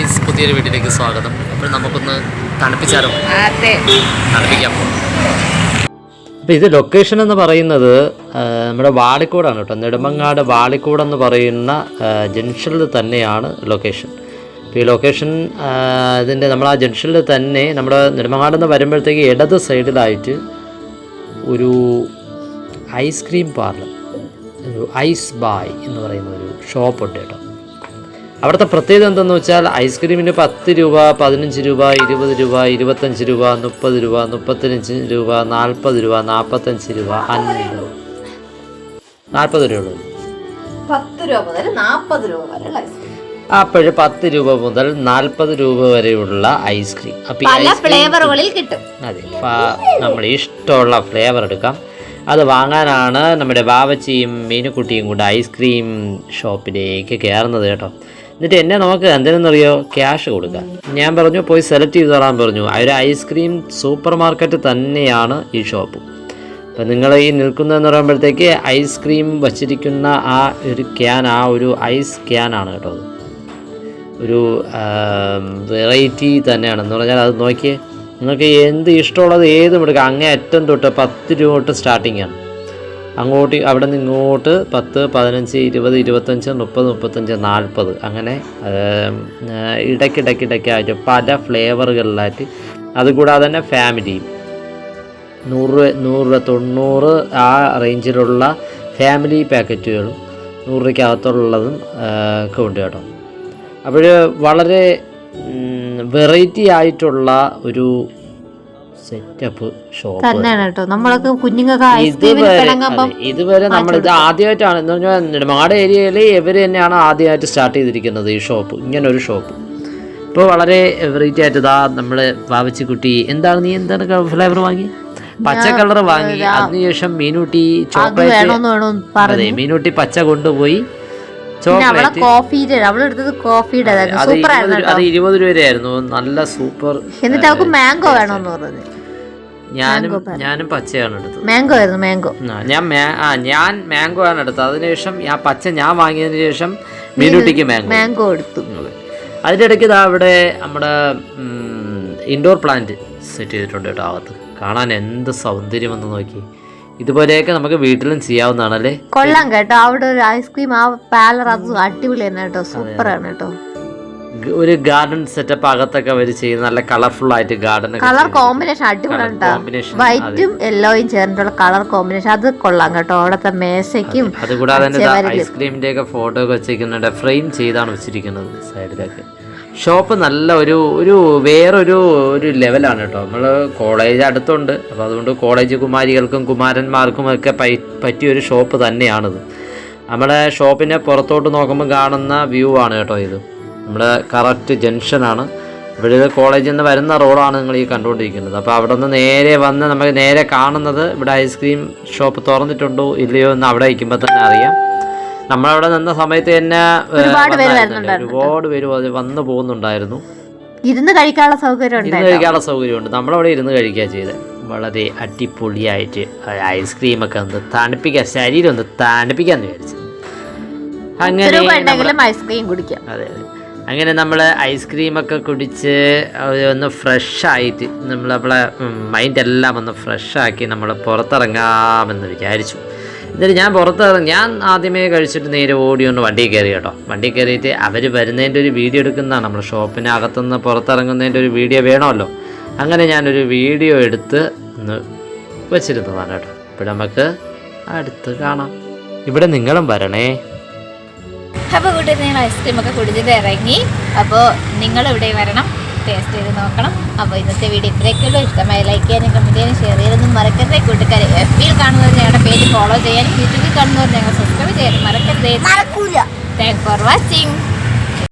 Guys, പുതിയൊരു വീട്ടിലേക്ക് സ്വാഗതം. അപ്പോൾ നമുക്കൊന്ന് തണുപ്പിച്ചാലോ? തണുപ്പിക്കാം. അപ്പോൾ ഇത് ലൊക്കേഷൻ എന്ന് പറയുന്നത് നമ്മുടെ വാളിക്കോടാണ് കേട്ടോ. നെടുമങ്ങാട് വാളിക്കോട് എന്ന് പറയുന്ന ജംഗ്ഷനിൽ തന്നെയാണ് ലൊക്കേഷൻ. അപ്പോൾ ഈ ലൊക്കേഷൻ ഇതിൻ്റെ നമ്മൾ ആ ജംഗ്ഷനിൽ തന്നെ നമ്മുടെ നെടുമങ്ങാട് നിന്ന് വരുമ്പോഴത്തേക്ക് ഇടത് സൈഡിലായിട്ട് ഒരു ഐസ്ക്രീം പാർലർ, ഒരു ഐസ് ബായ് എന്ന് പറയുന്ന ഒരു ഷോപ്പുണ്ട് കേട്ടോ. അവിടുത്തെ പ്രത്യേകത എന്തെന്ന് വെച്ചാൽ ഐസ്ക്രീമിന് 10 രൂപ, 15 രൂപ, 20 രൂപ, 25 രൂപ, 30 രൂപ, 35 രൂപ, 40 രൂപ, 45 രൂപ, 50 40 രൂപ 10 രൂപ മുതൽ 40 രൂപ വരെയുള്ള ഐസ്ക്രീം. അപ്പോൾ 10 രൂപ മുതൽ 40 രൂപ വരെയുള്ള ഐസ്ക്രീം പല ഫ്ലേവറുകളിൽ കിട്ടും. അതെ, നമ്മൾ ഇഷ്ടമുള്ള ഫ്ലേവർ എടുക്കാം. അത് വാങ്ങാനാണ് നമ്മുടെ ബാവച്ചിയും മീനുക്കുട്ടിയും കൂടെ ഐസ്ക്രീം ഷോപ്പിലേക്ക് കയറുന്നത് കേട്ടോ. എന്നിട്ട് എന്നെ നമുക്ക് എന്തിനെന്നറിയോ, ക്യാഷ് കൊടുക്കാൻ. ഞാൻ പറഞ്ഞു പോയി സെലക്ട് ചെയ്ത് തരാൻ പറഞ്ഞു. ആ ഒരു ഐസ്ക്രീം സൂപ്പർ മാർക്കറ്റ് തന്നെയാണ് ഈ ഷോപ്പ്. അപ്പം നിങ്ങൾ ഈ നിൽക്കുന്നതെന്ന് പറയുമ്പോഴത്തേക്ക് ഐസ്ക്രീം വച്ചിരിക്കുന്ന ആ ഒരു ക്യാൻ, ആ ഒരു ഐസ് ക്യാനാണ് കേട്ടോ. അത് ഒരു വെറൈറ്റി തന്നെയാണ്. എന്ന് പറഞ്ഞാൽ അത് നോക്കിയേ, നിങ്ങൾക്ക് എന്ത് ഇഷ്ടമുള്ളത് ഏതും എടുക്കാം. അങ്ങേ അറ്റം തൊട്ട് 10 രൂപ തൊട്ട് സ്റ്റാർട്ടിങ് ആണ്. അങ്ങോട്ട് അവിടെ നിന്ന് ഇങ്ങോട്ട് 10, 15, 20, 25, 30, 35, 40 അങ്ങനെ ഇടയ്ക്കിടയ്ക്കായിട്ട് പല ഫ്ലേവറുകളിലായിട്ട്. അതുകൂടാതെ തന്നെ ഫാമിലിയും 100, 90 ആ റേഞ്ചിലുള്ള ഫാമിലി പാക്കറ്റുകളും 100 രൂപയ്ക്കകത്തുള്ളതും ഒക്കെ ഉണ്ട് കേട്ടോ. അപ്പോൾ വളരെ വെറൈറ്റി ആയിട്ടുള്ള ഒരു സെറ്റപ്പ് ഷോപ്പ് തന്നെയാണ് കേട്ടോ. നമ്മളൊക്കെ കുഞ്ഞുങ്ങൾക്ക് ഇതുവരെ നമ്മളിത് ആദ്യമായിട്ടാണ് എന്ന് പറഞ്ഞാൽ നെടുമങ്ങാട് ഏരിയയിൽ ഇവർ തന്നെയാണ് ആദ്യമായിട്ട് സ്റ്റാർട്ട് ചെയ്തിരിക്കുന്നത് ഈ ഷോപ്പ്, ഇങ്ങനൊരു ഷോപ്പ്. ഇപ്പോൾ വളരെ വെറൈറ്റി ആയിട്ട് ഇതാ നമ്മൾ വാവച്ചിക്കുട്ടി നീ എന്താണ് ഫ്ലേവർ വാങ്ങി? പച്ച കളർ വാങ്ങി. അതിനുശേഷം മീനൂട്ടി ചോക്ലേറ്റ്, അതെ മീനൂട്ടി പച്ച കൊണ്ടുപോയി. അത് 20 രൂപയായിരുന്നു. നല്ല സൂപ്പർ. എന്നിട്ട് അവർക്ക് മാംഗോ വേണമെന്ന് പറഞ്ഞു. ഞാനും പച്ചയാണ് എടുത്തത്. മാംഗോ ആയിരുന്നു. മാംഗോ ഞാൻ മാംഗോ ആണ് എടുത്തത്. അതിനുശേഷം ആ പച്ച ഞാൻ വാങ്ങിയതിന് ശേഷം മീനൂട്ടിക്ക് മാംഗോ എടുത്തു. അതിൻ്റെ ഇടയ്ക്ക് ഇതാ അവിടെ നമ്മുടെ ഇൻഡോർ പ്ലാന്റ് സെറ്റ് ചെയ്തിട്ടുണ്ട് കേട്ടോ. അകത്ത് കാണാൻ എന്ത് സൗന്ദര്യമെന്ന് നോക്കി. ഇതുപോലെയൊക്കെ നമുക്ക് വീട്ടിലും ചെയ്യാവുന്നതാണല്ലേ. കൊള്ളാം കേട്ടോ. അവിടെ ഒരു ഐസ്ക്രീം ആ പാർലർ അത് അടിപൊളി തന്നെ കേട്ടോ. സൂപ്പറാണ് കേട്ടോ. ഒരു ഗാർഡൻ സെറ്റപ്പ് അകത്തൊക്കെ അവർ ചെയ്യുന്ന നല്ല കളർഫുൾ ആയിട്ട് ഗാർഡൻ കളർ കോമ്പിനേഷൻ അടിപൊളിയാണ് കേട്ടോ. വൈറ്റും യെല്ലോയും ചേർന്നിട്ടുള്ള കളർ കോമ്പിനേഷൻ അത് കൊള്ളാം കേട്ടോ. അവിടുത്തെ മേശയ്ക്കും അതുകൂടാതെ ഐസ്ക്രീമിന്റെ ഒക്കെ ഫോട്ടോ ഒക്കെ വെച്ചിരിക്കുന്നുണ്ട്. ഫ്രെയിം ചെയ്താണ് വെച്ചിരിക്കുന്നത് സൈഡിലൊക്കെ. ഷോപ്പ് നല്ല ഒരു വേറൊരു ലെവലാണ് കേട്ടോ. നമ്മൾ കോളേജ് അടുത്തുണ്ട്. അപ്പോൾ അതുകൊണ്ട് കോളേജ് കുമാരികൾക്കും കുമാരന്മാർക്കും ഒക്കെ പറ്റിയൊരു ഷോപ്പ് തന്നെയാണിത്. നമ്മുടെ ഷോപ്പിനെ പുറത്തോട്ട് നോക്കുമ്പോൾ കാണുന്ന വ്യൂ ആണ് കേട്ടോ ഇത്. നമ്മുടെ കറക്റ്റ് ജംഗ്ഷനാണ്. ഇവിടെ കോളേജിൽ നിന്ന് വരുന്ന റോഡാണ് നിങ്ങൾ ഈ കണ്ടുകൊണ്ടിരിക്കുന്നത്. അപ്പോൾ അവിടെ നിന്ന് നേരെ വന്ന് നമുക്ക് നേരെ കാണുന്നത് ഇവിടെ ഐസ്ക്രീം ഷോപ്പ് തുറന്നിട്ടുണ്ടോ ഇല്ലയോ എന്ന് അവിടെ വയ്ക്കുമ്പോൾ തന്നെ അറിയാം. നമ്മളവിടെ നിന്ന സമയത്ത് തന്നെ ഒരുപാട് പേര് അത് വന്നു പോകുന്നുണ്ടായിരുന്നു. ഇരുന്ന് കഴിക്കാനുള്ള സൗകര്യമുണ്ട്. നമ്മളവിടെ ഇരുന്ന് കഴിക്കുക ചെയ്തത്. വളരെ അടിപൊളിയായിട്ട് ഐസ്ക്രീമൊക്കെ ഒന്ന് തണുപ്പിക്കാൻ, ശരീരം ഒന്ന് തണുപ്പിക്കാന്ന് വിചാരിച്ചു. അങ്ങനെ ഐസ്ക്രീം കുടിക്കാം. അതെ അതെ. അങ്ങനെ നമ്മൾ ഐസ്ക്രീമൊക്കെ കുടിച്ച് ഒന്ന് ഫ്രഷായിട്ട് നമ്മളെ മൈൻഡെല്ലാം ഒന്ന് ഫ്രഷാക്കി നമ്മൾ പുറത്തിറങ്ങാമെന്ന് വിചാരിച്ചു. എന്നിട്ട് ഞാൻ ആദ്യമേ കഴിച്ചിട്ട് നേരെ ഓടി ഒന്ന് വണ്ടി കയറി കേട്ടോ. വണ്ടി കയറിയിട്ട് അവർ വരുന്നതിൻ്റെ ഒരു വീഡിയോ എടുക്കുന്നതാണ്. നമ്മൾ ഷോപ്പിനകത്തുനിന്ന് പുറത്തിറങ്ങുന്നതിൻ്റെ ഒരു വീഡിയോ വേണമല്ലോ. അങ്ങനെ ഞാനൊരു വീഡിയോ എടുത്ത് ഒന്ന് വെച്ചിരുന്നതാണ് കേട്ടോ. ഇപ്പോൾ നമുക്ക് അടുത്ത് കാണാം. ഇവിടെ നിങ്ങളും വരണേ. അപ്പോൾ കൂട്ടി നിങ്ങൾ ഐസ്ക്രീമൊക്കെ കുടിച്ചിട്ട് ഇറങ്ങി. അപ്പോൾ നിങ്ങളിവിടെ വരണം, ടേസ്റ്റ് ചെയ്ത് നോക്കണം. അപ്പോൾ ഇന്നത്തെ വീഡിയോ ഇത്രയൊക്കെയുള്ളൂ. ഇഷ്ടമായി ലൈക്ക് ചെയ്യാനും കമൻറ്റ് ചെയ്യാനും ഷെയർ ചെയ്യാനൊന്നും മറക്കരുത്. കൂട്ടുകാരെ FB കാണുന്നവർ ഞങ്ങളുടെ പേജ് ഫോളോ ചെയ്യാനും യൂട്യൂബിൽ കാണുന്നവർ ഞങ്ങൾ സബ്സ്ക്രൈബ് ചെയ്യാനും മറക്കരുത്. Thanks for watching.